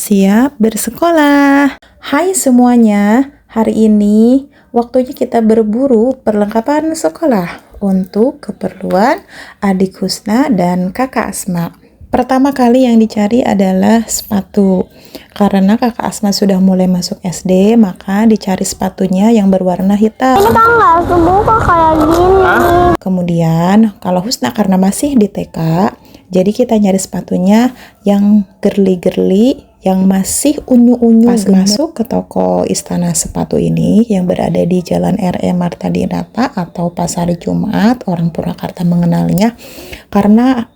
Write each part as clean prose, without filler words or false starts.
siap bersekolah. Hai semuanya, hari ini waktunya kita berburu perlengkapan sekolah untuk keperluan adik Husna dan kakak Asma. Pertama kali yang dicari adalah sepatu. Karena kakak Asma sudah mulai masuk SD, maka dicari sepatunya yang berwarna hitam. Ini kan nggak kebuka kayak gini. Kemudian, kalau Husna karena masih di TK, jadi kita nyari sepatunya yang girly-girly, yang masih unyu-unyu. Pas masuk ke toko Istana Sepatu ini, yang berada di Jalan R.E. Marta Dinata atau Pasar Jumat, orang Purwakarta mengenalnya, karena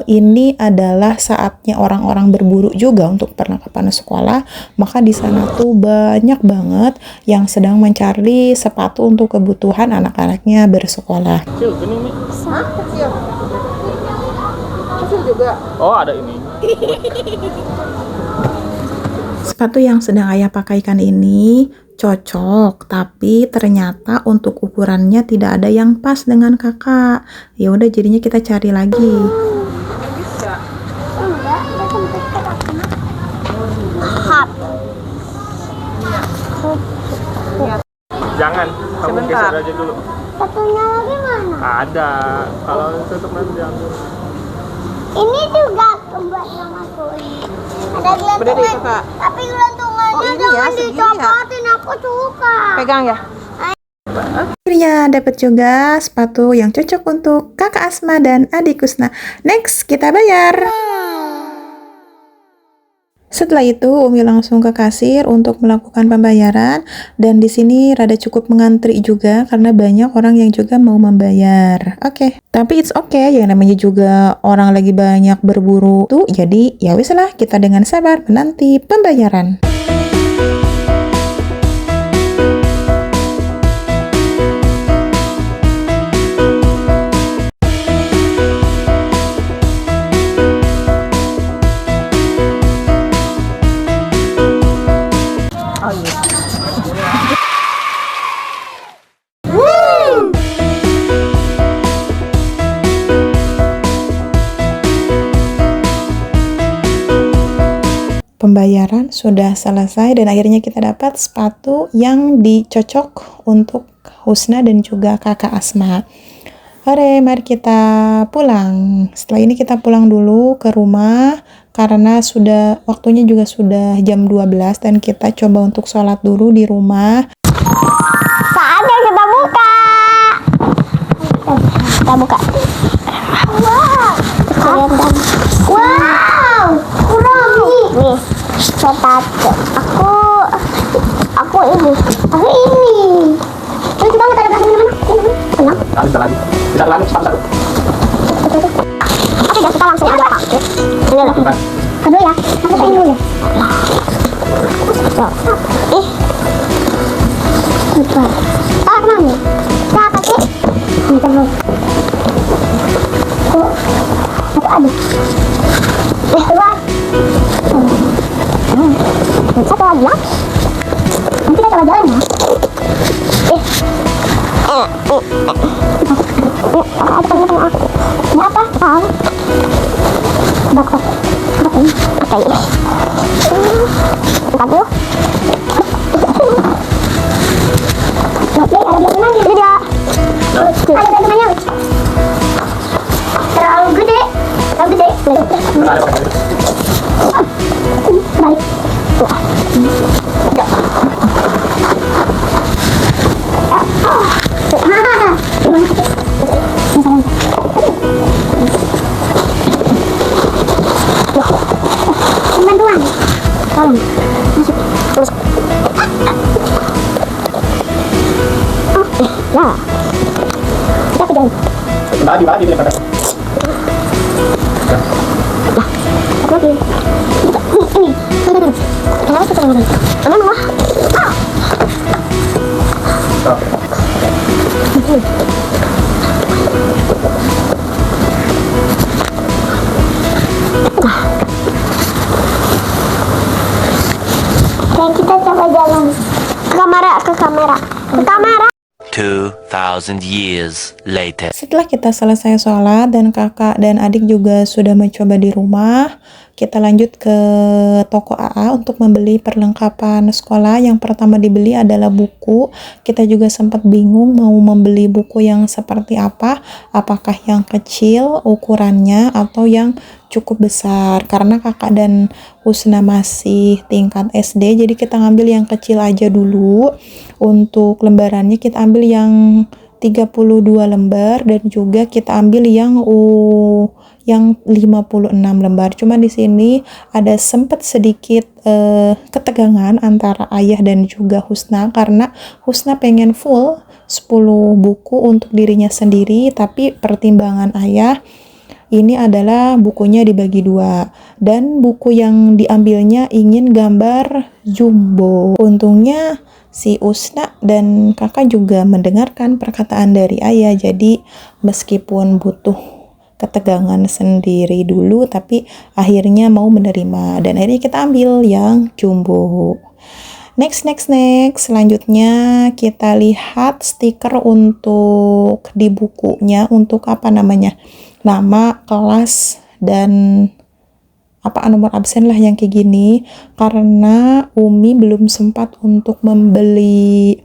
ini adalah saatnya orang-orang berburu juga untuk perlengkapan sekolah, maka di sana tuh banyak banget yang sedang mencari sepatu untuk kebutuhan anak-anaknya bersekolah. Kecil, ini nih. Hah? Kecil? Kecil juga? Oh, ada ini. Sepatu yang sedang ayah pakaikan ini cocok, tapi ternyata untuk ukurannya tidak ada yang pas dengan kakak. Ya udah, jadinya kita cari lagi. Bisa. Enggak, dia sempit ke kakaknya. Hap. Jangan, kamu Sebentar. geser aja dulu. Satunya lagi mana? Ada. Kalau tutup nanti diambil. Ini juga buat mamaku ini. Ada Beda deh, gelantungan, Kakak. tapi gelantungannya Oh, ini ya, jangan segini ya? dicopotin, aku suka. Pegang ya? Akhirnya dapat juga sepatu yang cocok untuk kakak Asma dan adik Husna. Next, kita bayar. Setelah itu, Umi langsung ke kasir untuk melakukan pembayaran, dan di sini rada cukup mengantri juga karena banyak orang yang juga mau membayar. Oke, tapi it's okay, yang namanya juga orang lagi banyak berburu tuh, jadi ya wis lah, kita dengan sabar menanti pembayaran. Oh iya. Pembayaran sudah selesai dan akhirnya kita dapat sepatu yang dicocok untuk Husna dan juga kakak Asma. Hore, mari kita pulang. Setelah ini kita pulang dulu ke rumah karena sudah waktunya juga sudah jam 12 dan kita coba untuk sholat dulu di rumah. Saatnya kita buka. Kita buka. Wow. Wow. Kurang nih. Sepatu. Aku ini. Coba kita lihat ada sini mana? Tenang. Bisa lagi. Bisa lagi, satu-satu. Oke, guys, kita langsung aja pakai. Ini loh. Bukan. Kedua ya. Aku pengen dulu ya. Lupa. Kemana nih? Siapa sih? Ini terus. Kok? Apa ada? Keluar. Satu lagi ya. Nanti kita coba jalan ya. Ada apa? Tahu. Bakok. Oke. Buka dulu. Oke, ada gimana? Ini dia. Ada gimana? Terlalu gede. Ada pakai. Baik. Bantuan. Tolong. Masuk. Terus. Ya. Kita pegang. Bagi daripada. Oke. Ini. Kenapa kita ngomong? Kenapa wah? Oke, kita coba jalan ke kamera. 2,000 years later. Setelah kita selesai sholat dan kakak dan adik juga sudah mencoba di rumah, kita lanjut ke toko AA untuk membeli perlengkapan sekolah. Yang pertama dibeli adalah buku. Kita juga sempat bingung mau membeli buku yang seperti apa, apakah yang kecil ukurannya atau yang cukup besar, karena kakak dan Husna masih tingkat SD, jadi kita ngambil yang kecil aja dulu. Untuk lembarannya kita ambil yang 32 lembar, dan juga kita ambil yang 56 lembar. Cuma di sini ada sempat sedikit ketegangan antara ayah dan juga Husna, karena Husna pengen full 10 buku untuk dirinya sendiri, tapi pertimbangan ayah ini adalah bukunya dibagi 2, dan buku yang diambilnya ingin gambar jumbo. Untungnya si Husna dan kakak juga mendengarkan perkataan dari ayah, jadi meskipun butuh ketegangan sendiri dulu, tapi akhirnya mau menerima, dan akhirnya kita ambil yang jumbo. Next, selanjutnya kita lihat stiker untuk di bukunya, untuk apa namanya, nama, kelas, dan nomor absen lah yang kayak gini, karena Umi belum sempat untuk membeli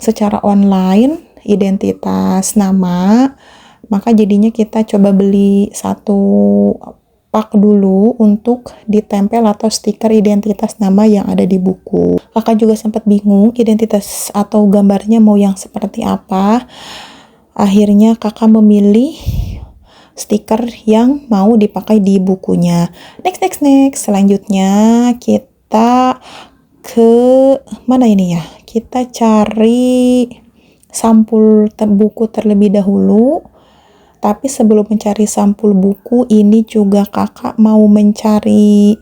secara online identitas nama, maka jadinya kita coba beli satu pak dulu untuk ditempel atau stiker identitas nama yang ada di buku. Kakak juga sempat bingung identitas atau gambarnya mau yang seperti apa. Akhirnya kakak memilih stiker yang mau dipakai di bukunya. Next. Selanjutnya kita ke mana ini ya? Kita cari sampul buku terlebih dahulu. Tapi sebelum mencari sampul buku, ini juga kakak mau mencari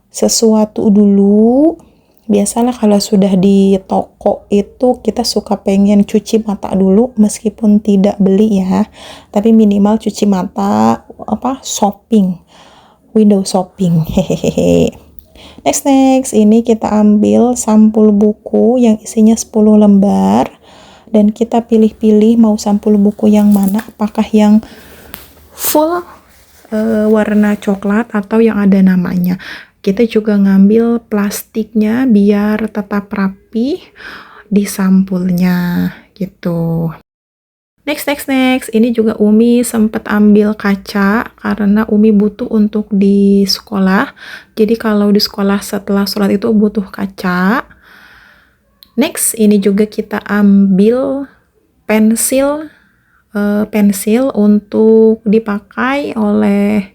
sesuatu dulu. Biasalah kalau sudah di toko itu kita suka pengen cuci mata dulu, meskipun tidak beli ya, tapi minimal cuci mata, shopping, window shopping. Hehehe. Next, ini kita ambil sampul buku yang isinya 10 lembar, dan kita pilih-pilih mau sampul buku yang mana, apakah yang full warna coklat atau yang ada namanya. Kita juga ngambil plastiknya biar tetap rapi di sampulnya gitu. Next. Ini juga Umi sempat ambil kaca karena Umi butuh untuk di sekolah. Jadi kalau di sekolah setelah sholat itu butuh kaca. Next, ini juga kita ambil pensil untuk dipakai oleh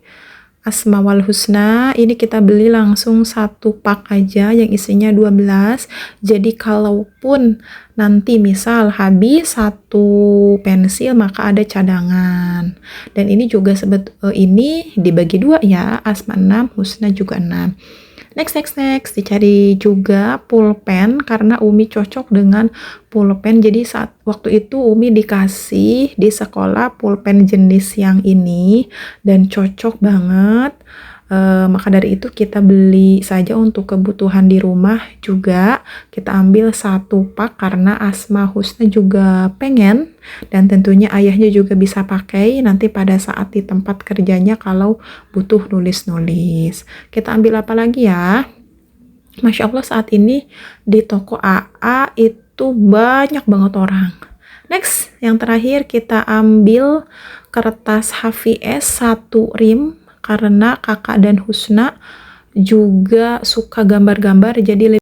Asma wal Husna. Ini kita beli langsung satu pak aja yang isinya 12. Jadi kalaupun nanti misal habis satu pensil, maka ada cadangan. Dan ini juga ini dibagi 2 ya, Asma 6, Husna juga 6. Next, dicari juga pulpen karena Umi cocok dengan pulpen. Jadi saat waktu itu Umi dikasih di sekolah pulpen jenis yang ini dan cocok banget. Maka dari itu kita beli saja untuk kebutuhan di rumah juga. Kita ambil satu pak karena Asma Husna juga pengen, dan tentunya ayahnya juga bisa pakai nanti pada saat di tempat kerjanya kalau butuh nulis-nulis. Kita ambil apa lagi ya? Masya Allah, saat ini di toko AA itu banyak banget orang. Next, yang terakhir kita ambil kertas HVS 1 rim karena kakak dan Husna juga suka gambar-gambar, jadi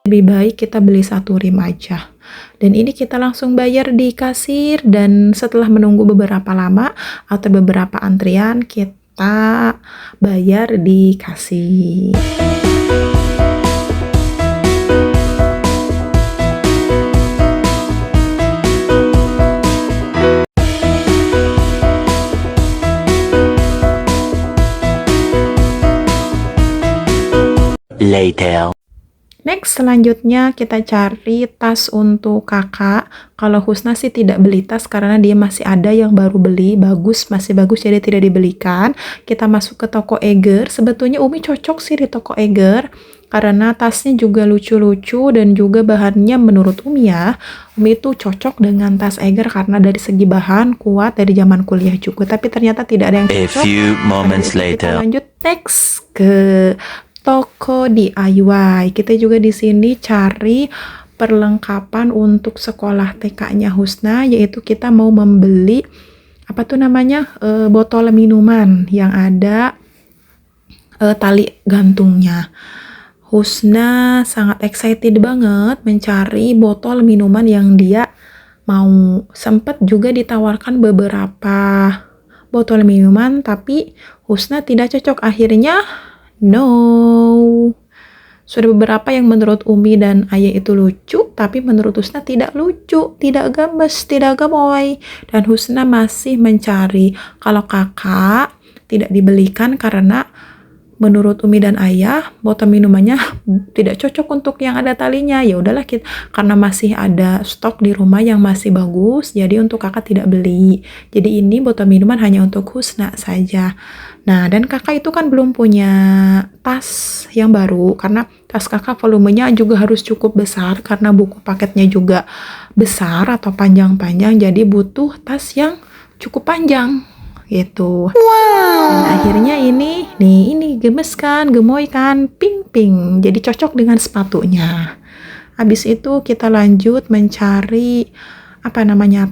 lebih baik kita beli 1 rim aja. Dan ini kita langsung bayar di kasir, dan setelah menunggu beberapa lama atau beberapa antrian, kita bayar di kasir. Later. Next, selanjutnya kita cari tas untuk kakak. Kalau Husna sih tidak beli tas karena dia masih ada yang baru beli, masih bagus, jadi tidak dibelikan. Kita masuk ke toko Eger. Sebetulnya Umi cocok sih di toko Eger karena tasnya juga lucu-lucu dan juga bahannya menurut Umi ya, Umi itu cocok dengan tas Eiger karena dari segi bahan kuat dari zaman kuliah juga, tapi ternyata tidak ada yang A cocok. few moments Kita later. lanjut next ke toko DIY. Kita juga di sini cari perlengkapan untuk sekolah TK-nya Husna, yaitu kita mau membeli apa tuh namanya, botol minuman yang ada tali gantungnya. Husna sangat excited banget mencari botol minuman yang dia mau. Sempat juga ditawarkan beberapa botol minuman, tapi Husna tidak cocok. Akhirnya no. Sudah beberapa yang menurut Umi dan Ayah itu lucu, tapi menurut Husna tidak lucu, tidak gemes, tidak gemoy. Dan Husna masih mencari. Kalau kakak tidak dibelikan karena menurut Umi dan Ayah botol minumannya tidak cocok untuk yang ada talinya. Ya udahlah, kita karena masih ada stok di rumah yang masih bagus, jadi untuk kakak tidak beli. Jadi ini botol minuman hanya untuk Husna saja. Nah, dan kakak itu kan belum punya tas yang baru karena tas kakak volumenya juga harus cukup besar karena buku paketnya juga besar atau panjang-panjang, jadi butuh tas yang cukup panjang gitu. Dan akhirnya ini gemes kan, gemoy kan, pink. Jadi cocok dengan sepatunya. Habis itu kita lanjut mencari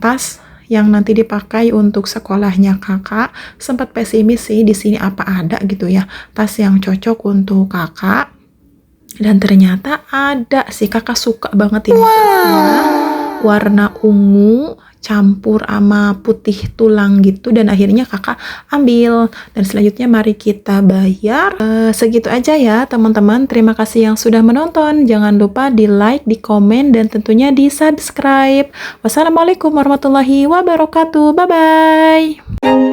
tas yang nanti dipakai untuk sekolahnya kakak. Sempat pesimis sih di sini apa ada gitu ya tas yang cocok untuk kakak. Dan ternyata ada sih, kakak suka banget ini tasnya. Warna ungu campur sama putih tulang gitu, dan akhirnya kakak ambil. Dan selanjutnya mari kita bayar. Segitu aja ya teman-teman, terima kasih yang sudah menonton. Jangan lupa di like, di komen, dan tentunya di subscribe. Wassalamualaikum warahmatullahi wabarakatuh. Bye bye.